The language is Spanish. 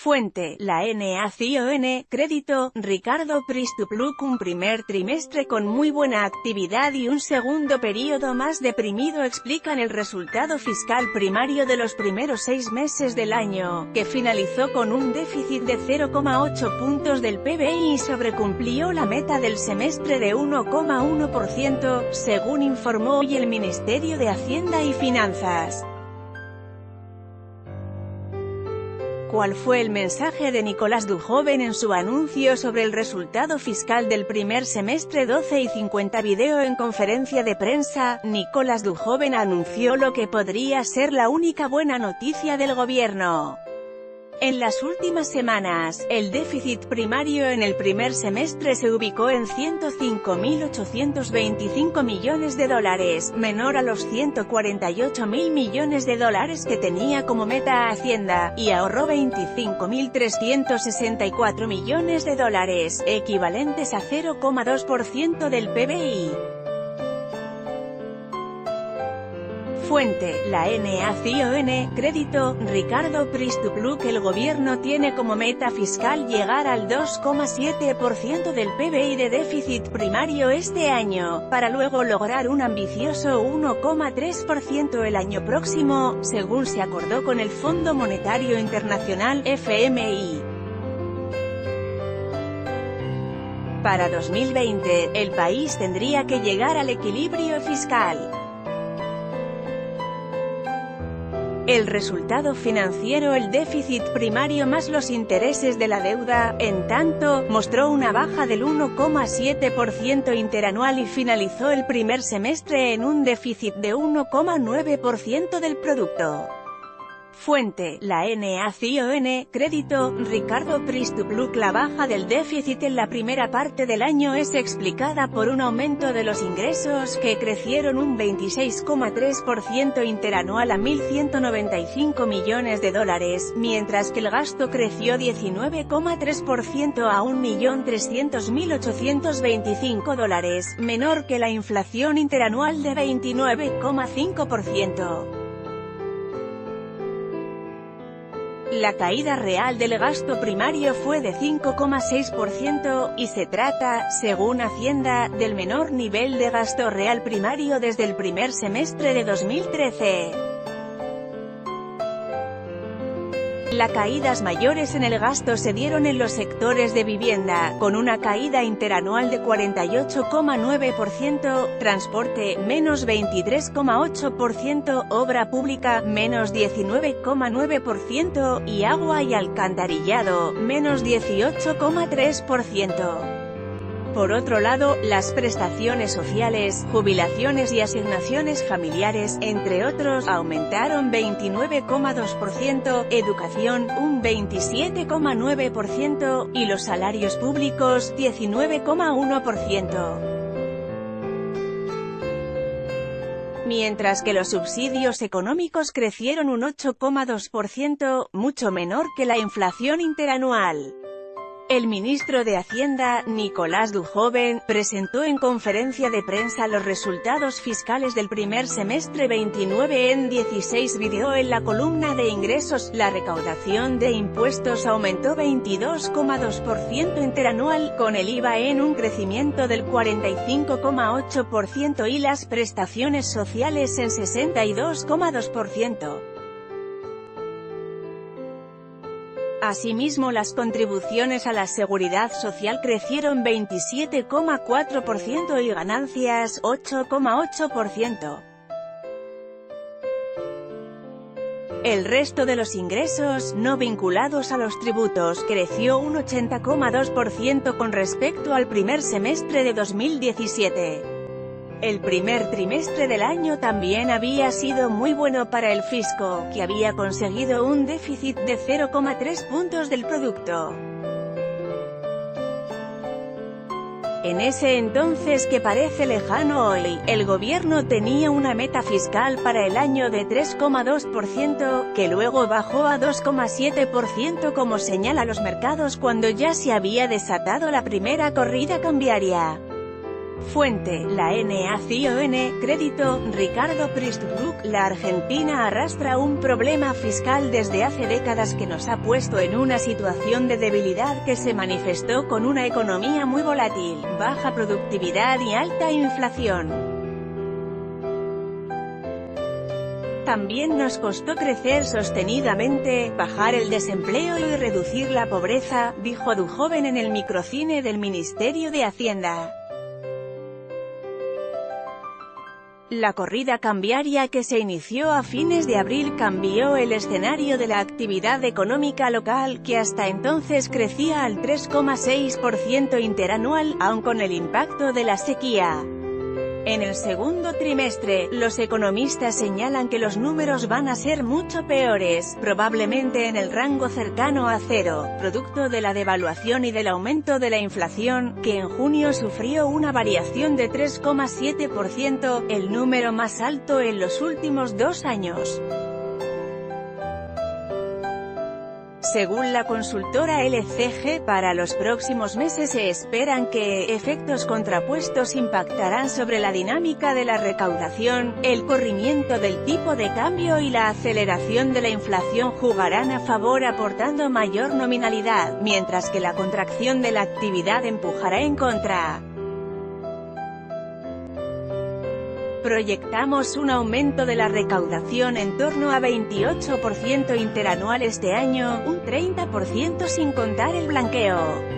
Fuente: la Nación. Crédito: Ricardo Pristupluk. Un primer trimestre con muy buena actividad y un segundo periodo más deprimido explican el resultado fiscal primario de los primeros 6 meses del año, que finalizó con un déficit de 0,8 puntos del PBI y sobrecumplió la meta del semestre de 1,1%, según informó hoy el Ministerio de Hacienda y Finanzas. ¿Cuál fue el mensaje de Nicolás Dujoven en su anuncio sobre el resultado fiscal del primer semestre? 12:50 Video en conferencia de prensa, Nicolás Dujoven anunció lo que podría ser la única buena noticia del gobierno. En las últimas semanas, el déficit primario en el primer semestre se ubicó en $105.825 millones, menor a los $148.000 millones que tenía como meta Hacienda, y ahorró $25.364 millones, equivalentes a 0,2% del PBI. Fuente: la Nación. Crédito: Ricardo Pristupluk. El gobierno tiene como meta fiscal llegar al 2,7% del PBI de déficit primario este año, para luego lograr un ambicioso 1,3% el año próximo, según se acordó con el Fondo Monetario Internacional (FMI). Para 2020, el país tendría que llegar al equilibrio fiscal. El resultado financiero, el déficit primario más los intereses de la deuda, en tanto, mostró una baja del 1,7% interanual y finalizó el primer semestre en un déficit de 1,9% del producto. Fuente: la Nación. Crédito: Ricardo Pristupluk. La baja del déficit en la primera parte del año es explicada por un aumento de los ingresos, que crecieron un 26,3% interanual a $1.195 millones, mientras que el gasto creció 19,3% a $1.300.825, menor que la inflación interanual de 29,5%. La caída real del gasto primario fue de 5,6%, y se trata, según Hacienda, del menor nivel de gasto real primario desde el primer semestre de 2013. Las caídas mayores en el gasto se dieron en los sectores de vivienda, con una caída interanual de 48,9%, transporte, menos 23,8%, obra pública, menos 19,9%, y agua y alcantarillado, menos 18,3%. Por otro lado, las prestaciones sociales, jubilaciones y asignaciones familiares, entre otros, aumentaron 29,2%, educación, un 27,9%, y los salarios públicos, 19,1%. Mientras que los subsidios económicos crecieron un 8,2%, mucho menor que la inflación interanual. El ministro de Hacienda, Nicolás Dujoven, presentó en conferencia de prensa los resultados fiscales del primer semestre 29 en 16 Video. En la columna de ingresos, la recaudación de impuestos aumentó 22,2% interanual, con el IVA en un crecimiento del 45,8% y las prestaciones sociales en 62,2%. Asimismo, las contribuciones a la seguridad social crecieron 27,4% y ganancias, 8,8%. El resto de los ingresos, no vinculados a los tributos, creció un 80,2% con respecto al primer semestre de 2017. El primer trimestre del año también había sido muy bueno para el fisco, que había conseguido un déficit de 0,3 puntos del producto. En ese entonces, que parece lejano hoy, el gobierno tenía una meta fiscal para el año de 3,2%, que luego bajó a 2,7%, como señala los mercados, cuando ya se había desatado la primera corrida cambiaria. Fuente: la Nación. Crédito: Ricardo Pristbrook. La Argentina arrastra un problema fiscal desde hace décadas que nos ha puesto en una situación de debilidad que se manifestó con una economía muy volátil, baja productividad y alta inflación. También nos costó crecer sostenidamente, bajar el desempleo y reducir la pobreza, dijo Dujoven en el microcine del Ministerio de Hacienda. La corrida cambiaria que se inició a fines de abril cambió el escenario de la actividad económica local, que hasta entonces crecía al 3,6% interanual, aun con el impacto de la sequía. En el segundo trimestre, los economistas señalan que los números van a ser mucho peores, probablemente en el rango cercano a cero, producto de la devaluación y del aumento de la inflación, que en junio sufrió una variación de 3,7%, el número más alto en los últimos 2 años. Según la consultora LCG, para los próximos meses se esperan que efectos contrapuestos impactarán sobre la dinámica de la recaudación, el corrimiento del tipo de cambio y la aceleración de la inflación jugarán a favor aportando mayor nominalidad, mientras que la contracción de la actividad empujará en contra. Proyectamos un aumento de la recaudación en torno a 28% interanual este año, un 30% sin contar el blanqueo.